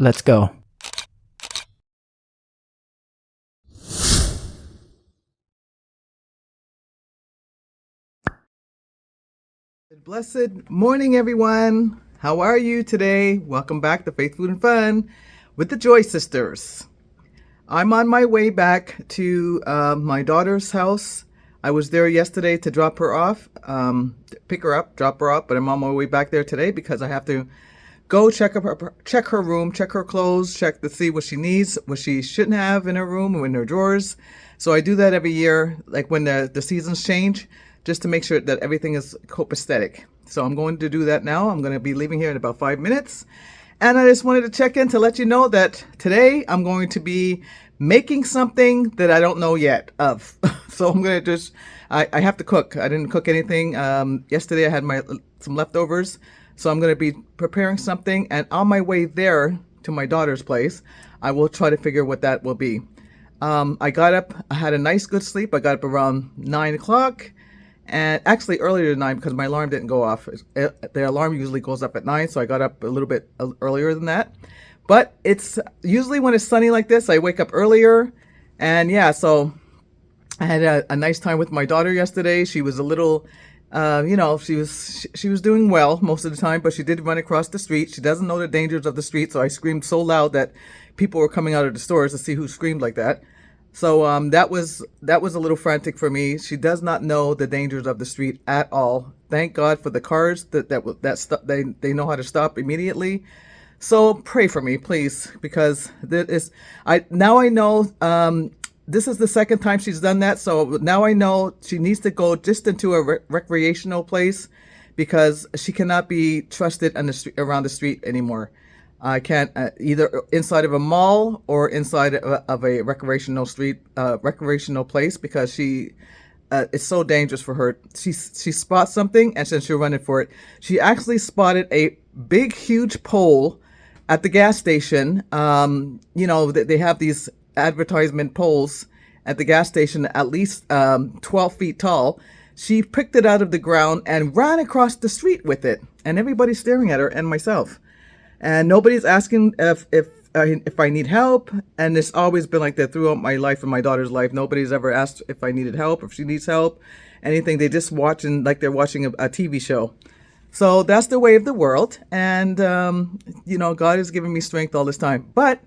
Let's go. Blessed morning, everyone. How are you today? Welcome back to Faith, Food, and Fun with the Joy Sisters. I'm on my way back to my daughter's house. I was there yesterday to drop her off, pick her up, drop her off, but I'm on my way back there today because I have to go check her room, check her clothes, check to see what she needs, what she shouldn't have in her room or in her drawers. So I do that every year, like when the seasons change, just to make sure that everything is copacetic. So I'm going to do that now. I'm going to be leaving here in about 5 minutes. And I just wanted to check in to let you know that today I'm going to be making something that I don't know yet of. So I'm going to I have to cook. I didn't cook anything. Yesterday I had some leftovers. So I'm going to be preparing something. And on my way there to my daughter's place, I will try to figure what that will be. I got up, I had a nice good sleep. I got up around 9 o'clock. And actually earlier than 9 because my alarm didn't go off. The alarm usually goes up at 9, so I got up a little bit earlier than that. But it's usually when it's sunny like this, I wake up earlier. And yeah, so I had a nice time with my daughter yesterday. She was a little, she was doing well most of the time, but she did run across the street. She doesn't know the dangers of the street, so I screamed so loud that people were coming out of the stores to see who screamed like that. So that was a little frantic for me. She does not know the dangers of the street at all. Thank God for the cars they know how to stop immediately. So pray for me, please, because I know this is the second time she's done that. So now I know she needs to go just into a recreational place because she cannot be trusted on the street, around the street anymore. I can't either inside of a mall or inside of a recreational place because it's so dangerous for her. She spots something and then she'll run it for it. She actually spotted a big, huge pole at the gas station. They have these advertisement poles at the gas station, at least 12 feet tall. She picked it out of the ground and ran across the street with it, and everybody's staring at her and myself. And nobody's asking if I need help. And it's always been like that throughout my life and my daughter's life. Nobody's ever asked if I needed help, if she needs help, anything. They just watch and like they're watching a TV show. So that's the way of the world. And, God has given me strength all this time. But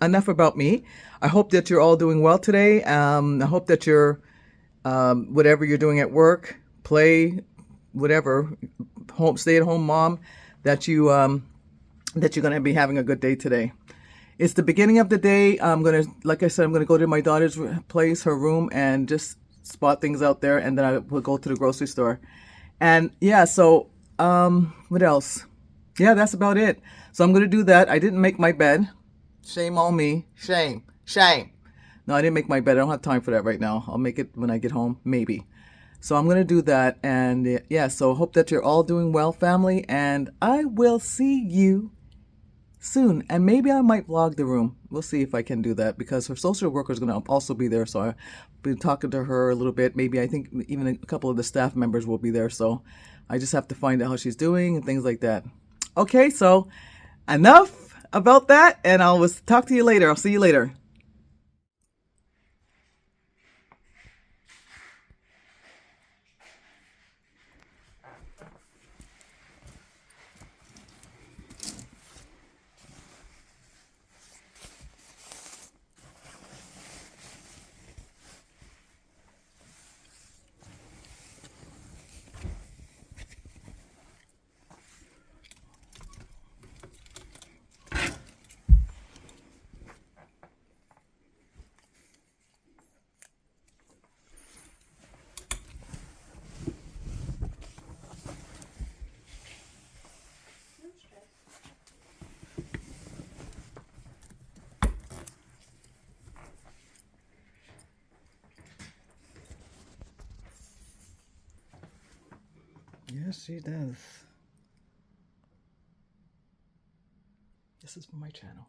enough about me. I hope that you're all doing well today. I hope that you're, whatever you're doing at work, play, whatever, stay at home mom, that you're going to be having a good day today. It's the beginning of the day. Like I said, I'm going to go to my daughter's place, her room, and just spot things out there. And then I will go to the grocery store. And yeah, so what else? Yeah, that's about it. So I'm going to do that. I didn't make my bed. Shame on me. Shame. Shame. No, I didn't make my bed. I don't have time for that right now. I'll make it when I get home, maybe. So I'm going to do that. And yeah, so hope that you're all doing well, family. And I will see you soon. And maybe I might vlog the room. We'll see if I can do that because her social worker is going to also be there. So I'll be talking to her a little bit. Maybe I think even a couple of the staff members will be there. So I just have to find out how she's doing and things like that. Okay, so enough about that. And I'll talk to you later. I'll see you later. Yes, she does. This is for my channel.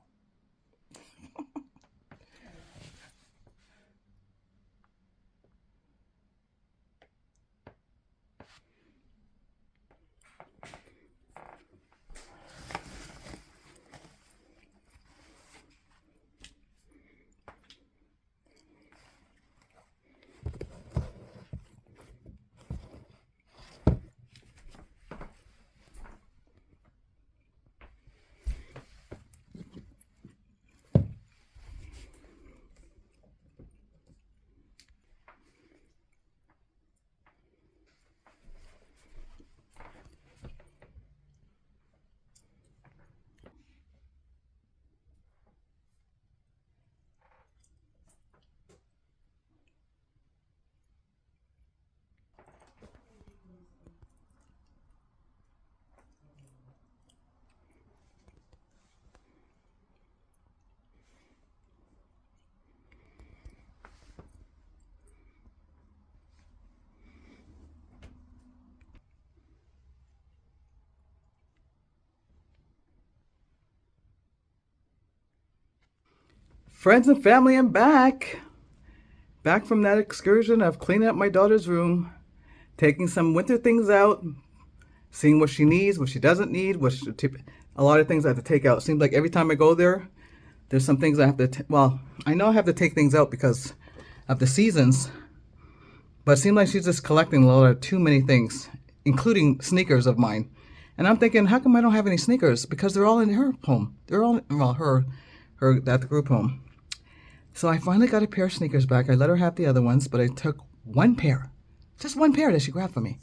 Friends and family, I'm back. Back from that excursion of cleaning up my daughter's room, taking some winter things out, seeing what she needs, what she doesn't need, a lot of things I have to take out. It seems like every time I go there, there's some things I have to, well, I know I have to take things out because of the seasons, but it seems like she's just collecting a lot of too many things, including sneakers of mine. And I'm thinking, how come I don't have any sneakers? Because they're all in her home. They're all, well, her at the group home. So I finally got a pair of sneakers back. I let her have the other ones, but I took one pair. Just one pair that she grabbed for me.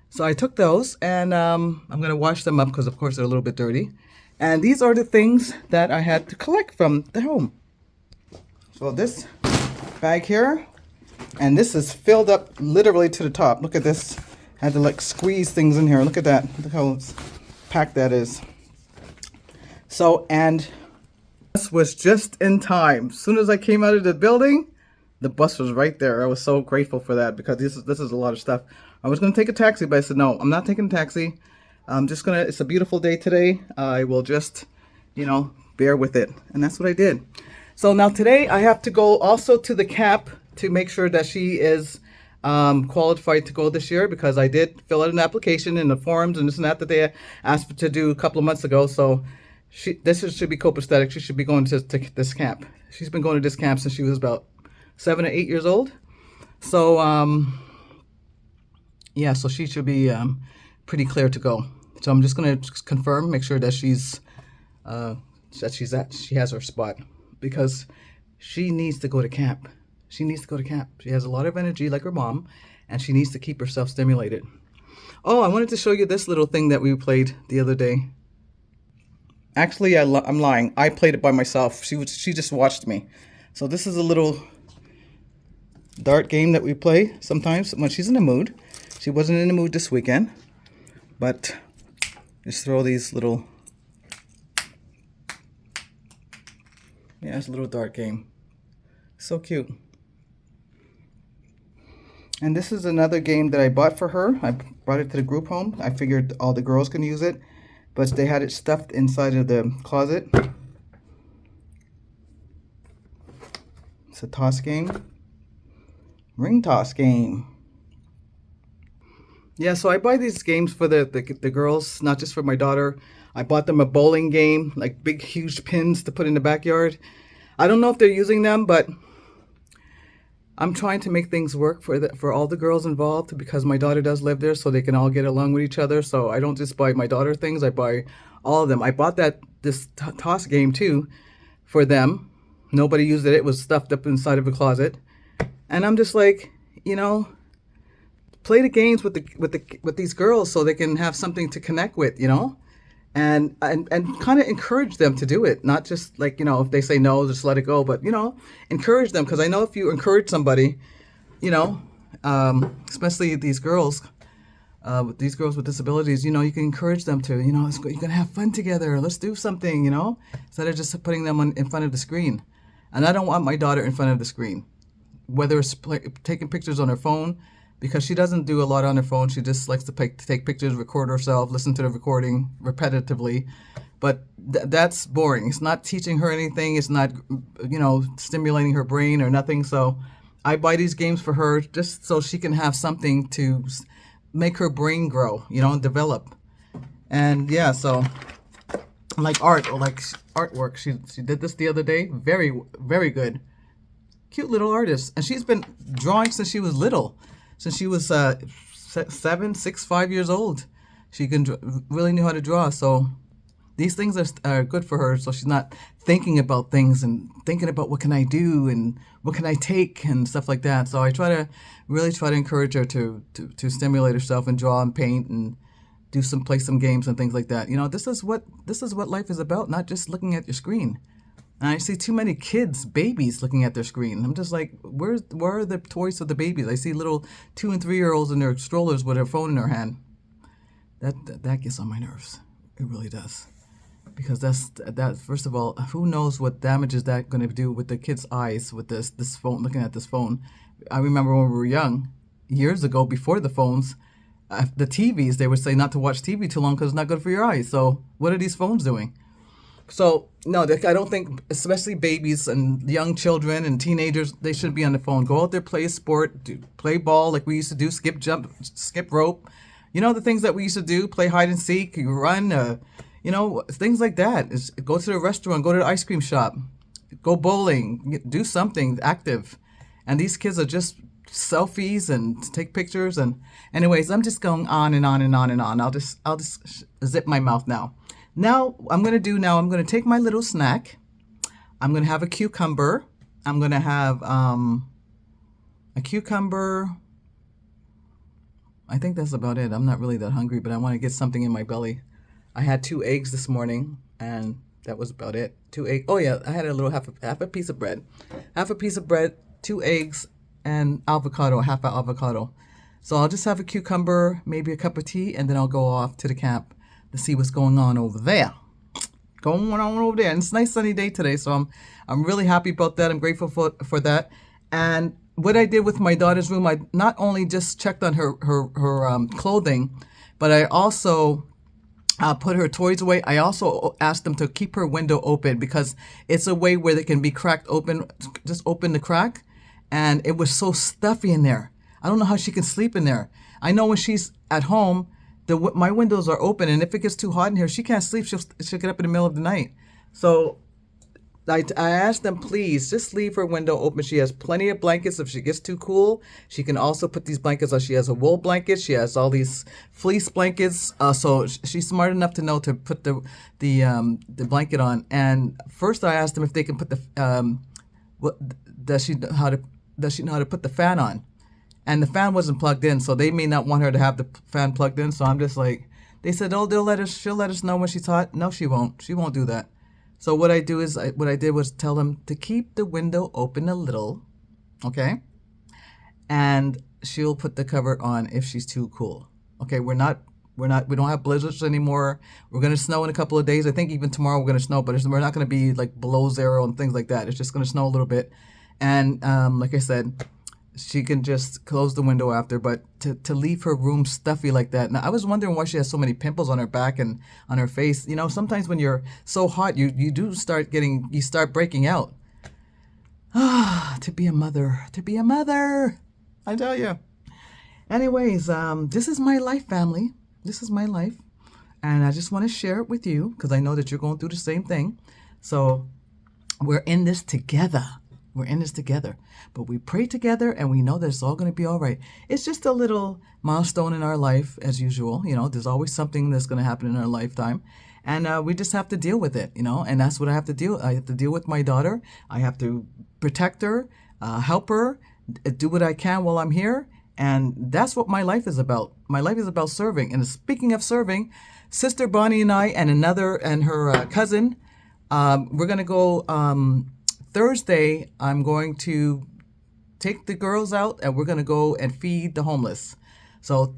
So I took those, and I'm going to wash them up because, of course, they're a little bit dirty. And these are the things that I had to collect from the home. So this bag here, and this is filled up literally to the top. Look at this. I had to like squeeze things in here. Look at that. Look how packed that is. So, and this was just in time. As soon as I came out of the building, the bus was right there. I was so grateful for that because this is a lot of stuff. I was going to take a taxi, but I said, no, I'm not taking a taxi. I'm just going to, it's a beautiful day today. I will just, bear with it. And that's what I did. So now today I have to go also to the camp to make sure that she is qualified to go this year because I did fill out an application in the forms and this and that they asked to do a couple of months ago. So should be copacetic. She should be going to this camp. She's been going to this camp since she was about 7 or 8 years old. So, yeah, so she should be pretty clear to go. So I'm just going to confirm, make sure that she has her spot because she needs to go to camp. She needs to go to camp. She has a lot of energy like her mom, and she needs to keep herself stimulated. Oh, I wanted to show you this little thing that we played the other day. Actually, I'm lying. I played it by myself. She just watched me. So this is a little dart game that we play sometimes when she's in the mood. She wasn't in the mood this weekend, but just throw these little, it's a little dart game. So cute. And this is another game that I bought for her. I brought it to the group home. I figured all the girls can use it, but they had it stuffed inside of the closet. It's a toss game. Ring toss game. Yeah, so I buy these games for the girls, not just for my daughter. I bought them a bowling game, like big, huge pins to put in the backyard. I don't know if they're using them, but I'm trying to make things work for all the girls involved because my daughter does live there, so they can all get along with each other. So I don't just buy my daughter things; I buy all of them. I bought this toss game too for them. Nobody used it; it was stuffed up inside of a closet, and I'm just like, play the games with these girls so they can have something to connect with, and kind of encourage them to do it. Not just like, if they say no, just let it go, but, encourage them. Because I know if you encourage somebody, especially these girls with disabilities, you can encourage them to, you're going to have fun together. Let's do something, instead of just putting them in front of the screen. And I don't want my daughter in front of the screen, whether it's taking pictures on her phone, because she doesn't do a lot on her phone. She just likes to take pictures, record herself, listen to the recording repetitively. But that's boring. It's not teaching her anything. It's not, stimulating her brain or nothing. So I buy these games for her just so she can have something to make her brain grow, and develop. And yeah, so like art or like artwork. She did this the other day. Very, very good. Cute little artist. And she's been drawing since she was little. Since she was 5 years old, she really knew how to draw. So these things are good for her. So she's not thinking about things and thinking about what can I do and what can I take and stuff like that. So I really try to encourage her to stimulate herself and draw and paint and play some games and things like that. This is what life is about. Not just looking at your screen. And I see too many babies looking at their screen. I'm just like, where are the toys for the babies? I see little 2 and 3 year olds in their strollers with their phone in their hand. That gets on my nerves. It really does. Because that first of all, who knows what damage is that going to do with the kids' eyes with this phone, looking at this phone. I remember when we were young, years ago, before the phones, the TVs, they would say not to watch TV too long because it's not good for your eyes. So what are these phones doing? So no, I don't think, especially babies and young children and teenagers, they shouldn't be on the phone. Go out there, play a sport, play ball like we used to do, skip, jump, skip rope. You know the things that we used to do: play hide and seek, you run, things like that. Go to the restaurant, go to the ice cream shop, go bowling, do something active. And these kids are just selfies and take pictures. And anyways, I'm just going on and on and on and on. I'll just zip my mouth now. I'm gonna take my little snack. I'm gonna have a cucumber. I'm gonna have a cucumber. I think that's about it. I'm not really that hungry, but I want to get something in my belly. I had 2 eggs this morning, and that was about it. 2 eggs. Oh yeah, I had a little half a piece of bread, 2 eggs, and avocado, half an avocado. So I'll just have a cucumber, maybe a cup of tea, and then I'll go off to the camp to see what's going on over there. And it's a nice sunny day today, so I'm really happy about that. I'm grateful for that. And what I did with my daughter's room, I not only just checked on her clothing, but I also put her toys away. I also asked them to keep her window open because it's a way where they can be cracked open. Just open the crack, and it was so stuffy in there. I don't know how she can sleep in there. I know when she's at home, my windows are open, and if it gets too hot in here, she can't sleep. She'll get up in the middle of the night. So I asked them, please just leave her window open. She has plenty of blankets. If she gets too cool, she can also put these blankets on. She has a wool blanket. She has all these fleece blankets. So she's smart enough to know to put the blanket on. And first, I asked them if they can put does she know how to put the fan on? And the fan wasn't plugged in, so they may not want her to have the fan plugged in. So I'm just like, they said, oh, she'll let us know when she's hot. No, she won't. She won't do that. So what I did was tell them to keep the window open a little, okay? And she'll put the cover on if she's too cool. Okay, we don't have blizzards anymore. We're gonna snow in a couple of days. I think even tomorrow we're gonna snow, but we're not gonna be like below zero and things like that. It's just gonna snow a little bit. And like I said, she can just close the window after, but to leave her room stuffy like that. Now, I was wondering why she has so many pimples on her back and on her face. You know, sometimes when you're so hot, you start breaking out. To be a mother, I tell you. Anyways, this is my life, family. This is my life. And I just want to share it with you because I know that you're going through the same thing. So we're in this together. But we pray together, and we know that it's all going to be all right. It's just a little milestone in our life, as usual. You know, there's always something that's going to happen in our lifetime, and we just have to deal with it. You know, and that's what I have to deal. I have to deal with my daughter. I have to protect her, help her, do what I can while I'm here, and that's what my life is about. My life is about serving. And speaking of serving, Sister Bonnie and I and her cousin, we're going to go. Thursday, I'm going to take the girls out, and we're going to go and feed the homeless. So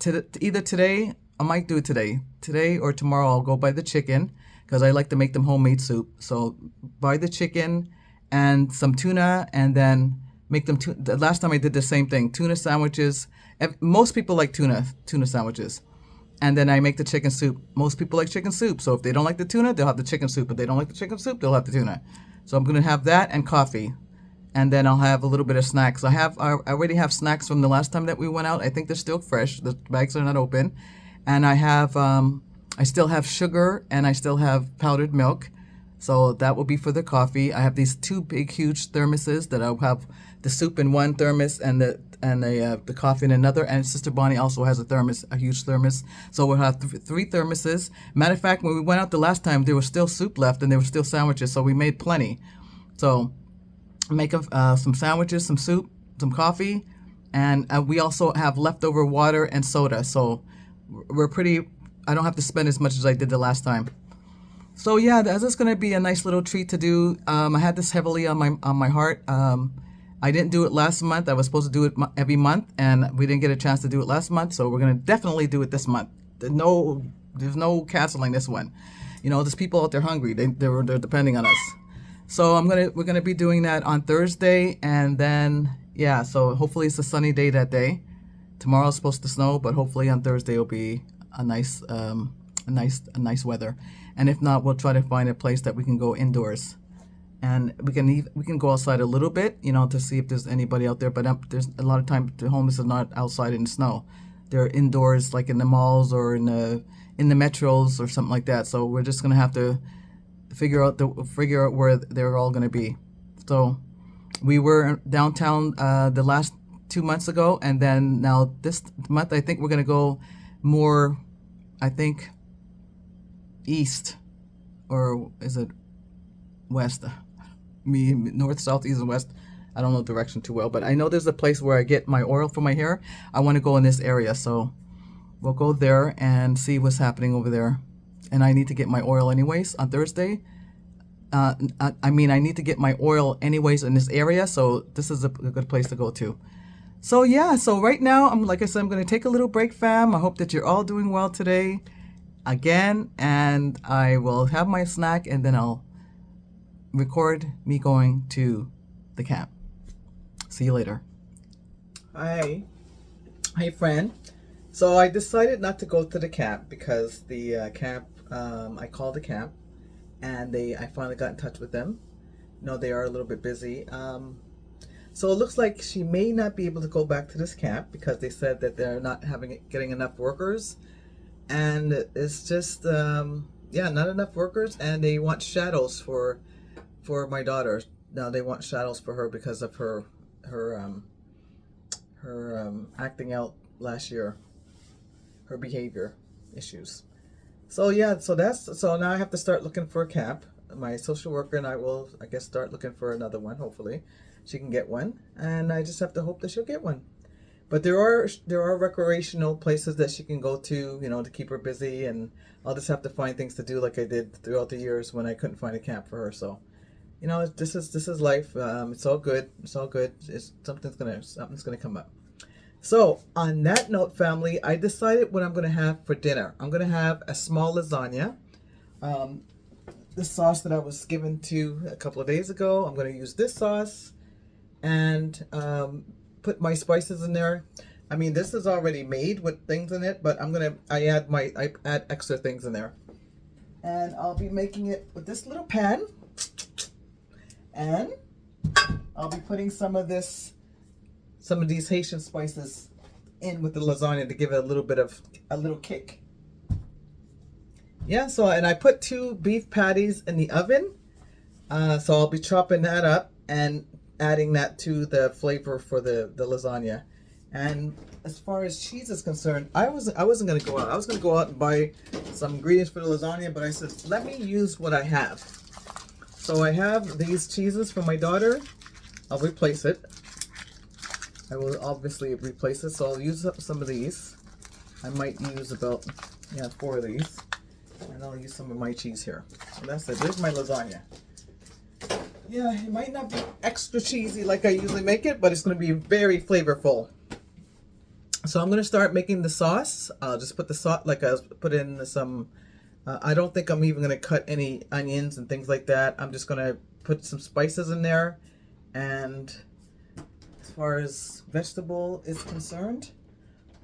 either today, I might do it today or tomorrow. I'll go buy the chicken because I like to make them homemade soup. So buy the chicken and some tuna, and then make them. The last time I did the same thing, tuna sandwiches. Most people like tuna sandwiches. And then I make the chicken soup. Most people like chicken soup. So if they don't like the tuna, they'll have the chicken soup. If they don't like the chicken soup, they'll have the tuna. So I'm going to have that and coffee. And then I'll have a little bit of snacks. I already have snacks from the last time that we went out. I think they're still fresh. The bags are not open. And I still have sugar, and I still have powdered milk. So that will be for the coffee. I have these 2 big, huge thermoses that I'll have the soup in one thermos and the coffee in another. And Sister Bonnie also has a huge thermos. So we'll have 3 thermoses. Matter of fact, when we went out the last time, there was still soup left and there were still sandwiches. So we made plenty. So make some sandwiches, some soup, some coffee. And we also have leftover water and soda. So I don't have to spend as much as I did the last time. So yeah, that's just going to be a nice little treat to do. I had this heavily on my heart. I didn't do it last month. I was supposed to do it every month, and we didn't get a chance to do it last month. So we're going to definitely do it this month. There's no canceling this one. You know, there's people out there hungry. They're depending on us. So we're gonna be doing that on Thursday, and then yeah. So hopefully it's a sunny day that day. Tomorrow's supposed to snow, but hopefully on Thursday it'll be a nice weather. and if not, we'll try to find a place that we can go indoors, and we can go outside a little bit, you know, to see if there's anybody out there. But there's a lot of time the homeless are not outside in the snow; they're indoors, like in the malls or in the metros or something like that. So we're just gonna have to figure out where they're all gonna be. So we were downtown the last 2 months ago, and then now this month I think we're gonna go more, I think, east, or is it west? Me, north, south, east, and west. I don't know direction too well, but I know there's a place where I get my oil for my hair. I want to go in this area, so we'll go there and see what's happening over there. And I need to get my oil anyways on Thursday. I mean, I need to get my oil anyways in this area, so this is a good place to go to. So yeah, so right now, like I said, I'm going to take a little break, fam. I hope that you're all doing well today again, and I will have my snack, and then I'll record me going to the camp. See you later. Hi. Hey, friend. So I decided not to go to the camp because the camp, I called the camp, and I finally got in touch with them. No, they are a little bit busy. So it looks like she may not be able to go back to this camp because they said that they're not getting enough workers, and it's just not enough workers, and they want shadows for my daughter. Now they want shadows for her because of her acting out last year, her behavior issues. So yeah, so now I have to start looking for a camp. My social worker and I will, I guess, start looking for another one. Hopefully she can get one, and I just have to hope that she'll get one. But there are recreational places that she can go to, you know, to keep her busy, and I'll just have to find things to do like I did throughout the years when I couldn't find a camp for her. So, you know, this is life. It's all good. It's all good. Something's gonna come up. So on that note, family, I decided what I'm gonna have for dinner. I'm gonna have a small lasagna. The sauce that I was given to a couple of days ago, I'm gonna use this sauce, and put my spices in there. I mean, this is already made with things in it, but I add extra things in there. And I'll be making it with this little pan, and I'll be putting some of these Haitian spices in with the lasagna to give it a little kick. Yeah, so, and I put 2 beef patties in the oven. So I'll be chopping that up and adding that to the flavor for the lasagna. And as far as cheese is concerned, I wasn't gonna go out. I was gonna go out and buy some ingredients for the lasagna, but I said, let me use what I have. So I have these cheeses from my daughter. I'll replace it. I will obviously replace it, so I'll use up some of these. I might use about 4 of these, and I'll use some of my cheese here. So that's it. There's my lasagna. Yeah, it might not be extra cheesy like I usually make it, but it's going to be very flavorful. So I'm going to start making the sauce. I'll just put the sauce, put in some, I don't think I'm even going to cut any onions and things like that. I'm just going to put some spices in there. And as far as vegetable is concerned,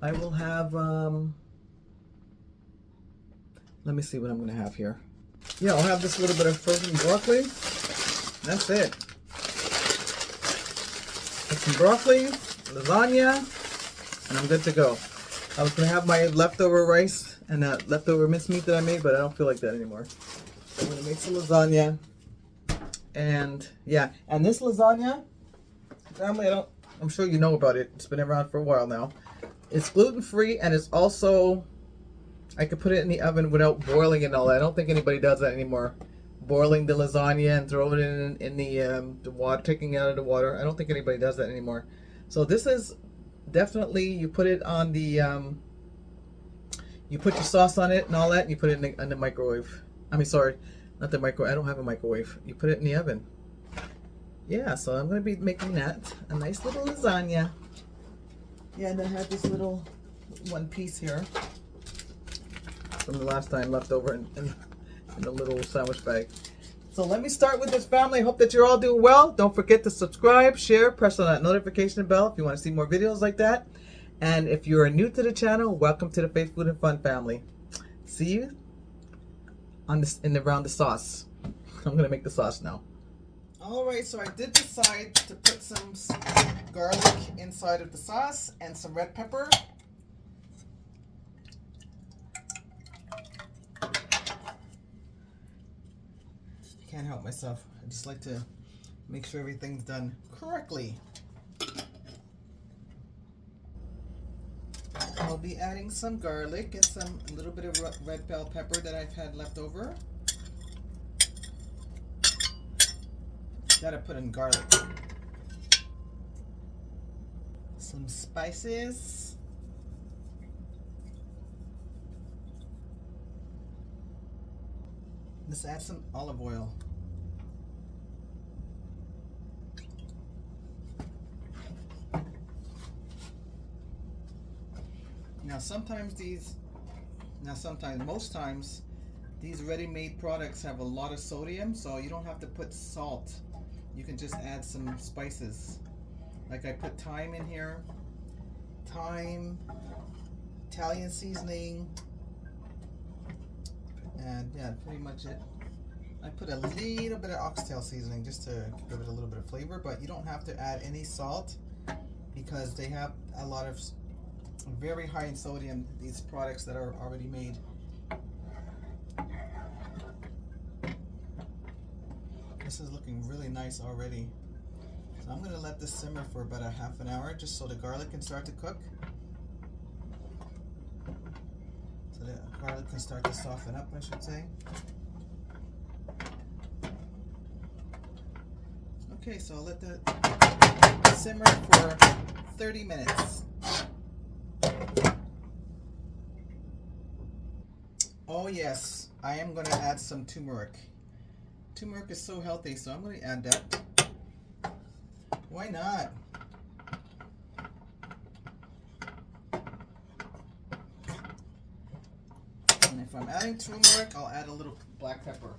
I will have, let me see what I'm going to have here. Yeah, I'll have this little bit of frozen broccoli. That's it. Put some broccoli, lasagna, and I'm good to go. I was going to have my leftover rice and that leftover mincemeat that I made, but I don't feel like that anymore. So I'm going to make some lasagna. And yeah, and this lasagna, family, I'm sure you know about it. It's been around for a while now. It's gluten-free, and it's also, I could put it in the oven without boiling it and all that. I don't think anybody does that anymore. Boiling the lasagna and throwing it in the water, taking it out of the water. I don't think anybody does that anymore. So this is definitely, you put it on the, you put your sauce on it and all that, and you put it in the microwave. I mean, sorry, not the microwave. I don't have a microwave. You put it in the oven. Yeah, so I'm going to be making that. A nice little lasagna. Yeah, and I have this little one piece here from the last time left over in a little sandwich bag. So let me start with this, family. I hope that you're all doing well. Don't forget to subscribe, share, press on that notification bell if you want to see more videos like that. And if you are new to the channel, welcome to the Faith, Food, and Fun family. See you on this around the sauce. I'm gonna make the sauce now. All right, so I did decide to put some garlic inside of the sauce and some red pepper. I can't help myself. I just like to make sure everything's done correctly. I'll be adding some garlic and a little bit of red bell pepper that I've had left over. Gotta put in garlic. Some spices. Let's add some olive oil. Most times, these ready-made products have a lot of sodium, so you don't have to put salt. You can just add some spices. Like I put thyme in here. Thyme, Italian seasoning, and yeah, pretty much it. I put a little bit of oxtail seasoning just to give it a little bit of flavor, but you don't have to add any salt because they have a lot of very high in sodium, these products that are already made. This is looking really nice already. So I'm going to let this simmer for about a half an hour just so the garlic can start to cook. So the garlic can start to soften up, I should say. Okay, so I'll let that simmer for 30 minutes. Oh yes, I am going to add some turmeric. Turmeric is so healthy, so I'm going to add that. Why not? And if I'm adding turmeric, I'll add a little black pepper.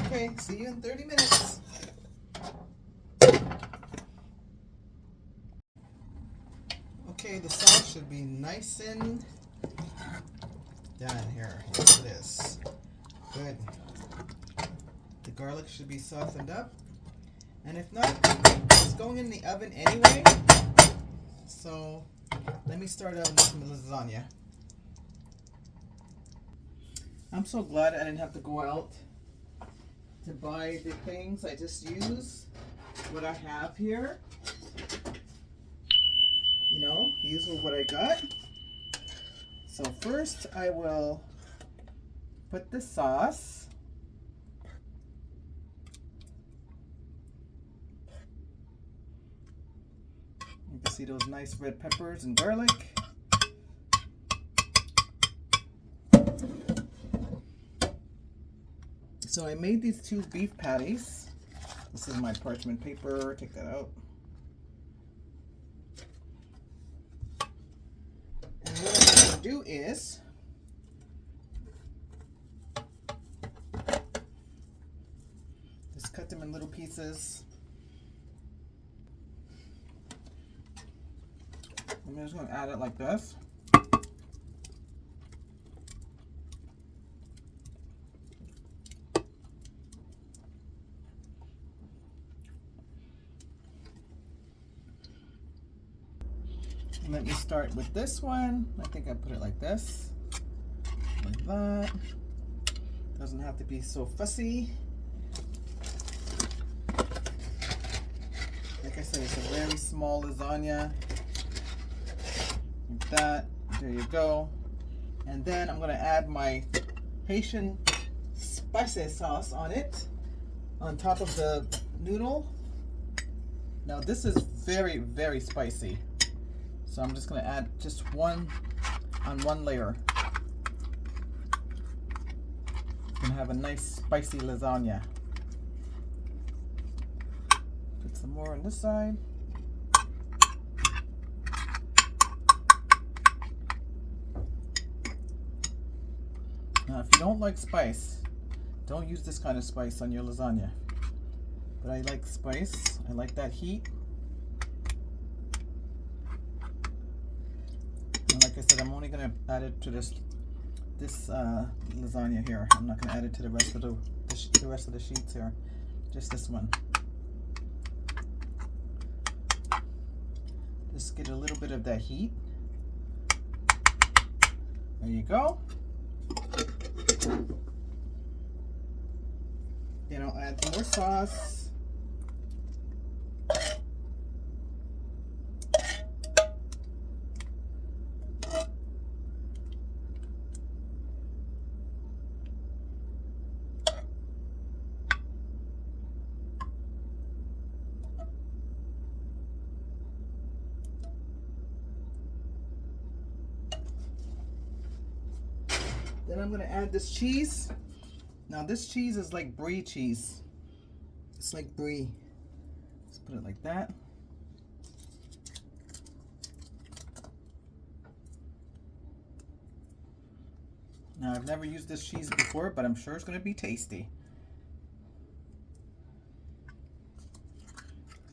Okay, see you in 30 minutes. Okay, the sauce should be nice and done here. Yes, it is. Good. The garlic should be softened up. And if not, it's going in the oven anyway. So let me start out with some lasagna. I'm so glad I didn't have to go out to buy the things. I just use what I have here. You know, these are what I got. So first I will put the sauce. You can see those nice red peppers and garlic. So I made these 2 beef patties. This is my parchment paper. Take that out. And what I'm going to do is just cut them in little pieces. I'm just going to add it like this. Let me start with this one. I think I put it like this, like that. Doesn't have to be so fussy. Like I said, it's a very small lasagna. Like that. There you go. And then I'm going to add my Haitian spicy sauce on it, on top of the noodle. Now this is very, very spicy. So I'm just going to add just one on one layer. Gonna have a nice spicy lasagna. Put some more on this side. Now if you don't like spice, don't use this kind of spice on your lasagna. but I like spice. I like that heat. And like I said, I'm only gonna add it to this lasagna here. I'm not gonna add it to the rest of the rest of the sheets here. Just this one. Just get a little bit of that heat. There you go. Then I'll add more sauce. Then I'm going to add this cheese. Now this cheese is like brie cheese. It's like brie. Let's put it like that. Now I've never used this cheese before, but I'm sure it's going to be tasty.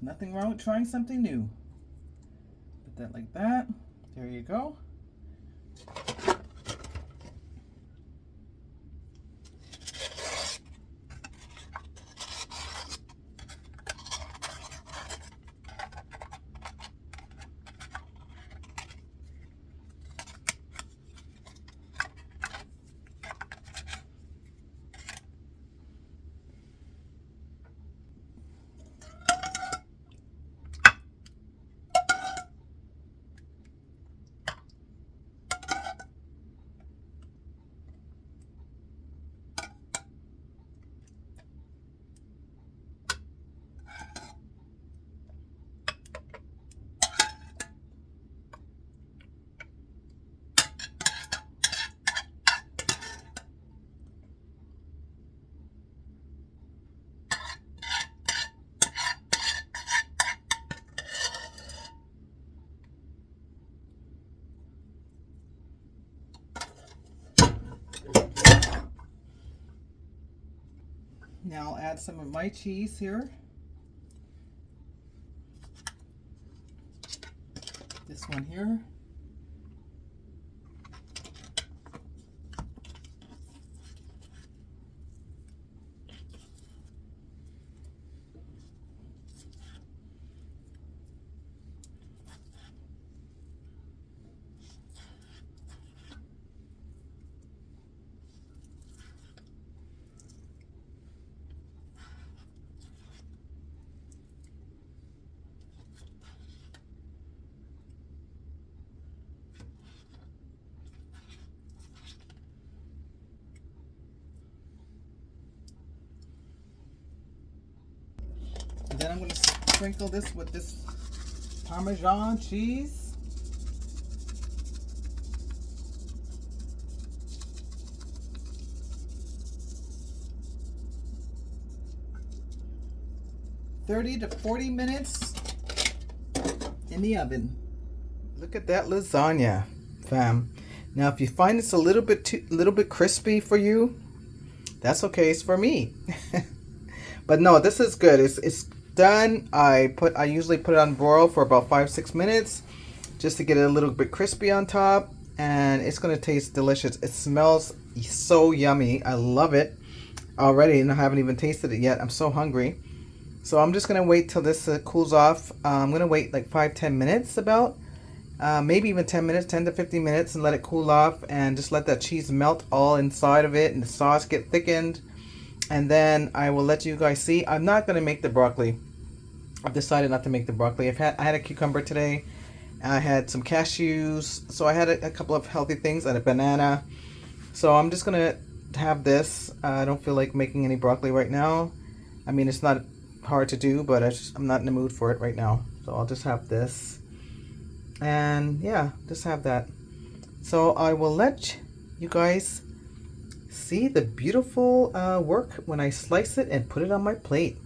Nothing wrong with trying something new. Put that like that. There you go. Now I'll add some of my cheese here. This one here. And then I'm going to sprinkle this with this Parmesan cheese. "30 to 40 minutes in the oven." Look at that lasagna, fam. Now, if you find it's a little bit crispy for you, that's okay. It's for me. But no, this is good. It's done. I usually put it on broil for about 5-6 minutes just to get it a little bit crispy on top, and it's gonna taste delicious. It smells so yummy. I love it already, and I haven't even tasted it yet. I'm so hungry. So I'm just gonna wait till this cools off. I'm gonna wait like 5-10 minutes, about maybe even 10 minutes, 10 to 15 minutes, and let it cool off, and just let that cheese melt all inside of it and the sauce get thickened. And then I will let you guys see. I'm not gonna make the broccoli. I've decided not to make the broccoli. I had a cucumber today. I had some cashews, so I had a couple of healthy things, and a banana. So I'm just gonna have this. I don't feel like making any broccoli right now. I mean, it's not hard to do, but I'm not in the mood for it right now. So I'll just have this, and yeah, just have that. So I will let you guys see the beautiful work when I slice it and put it on my plate.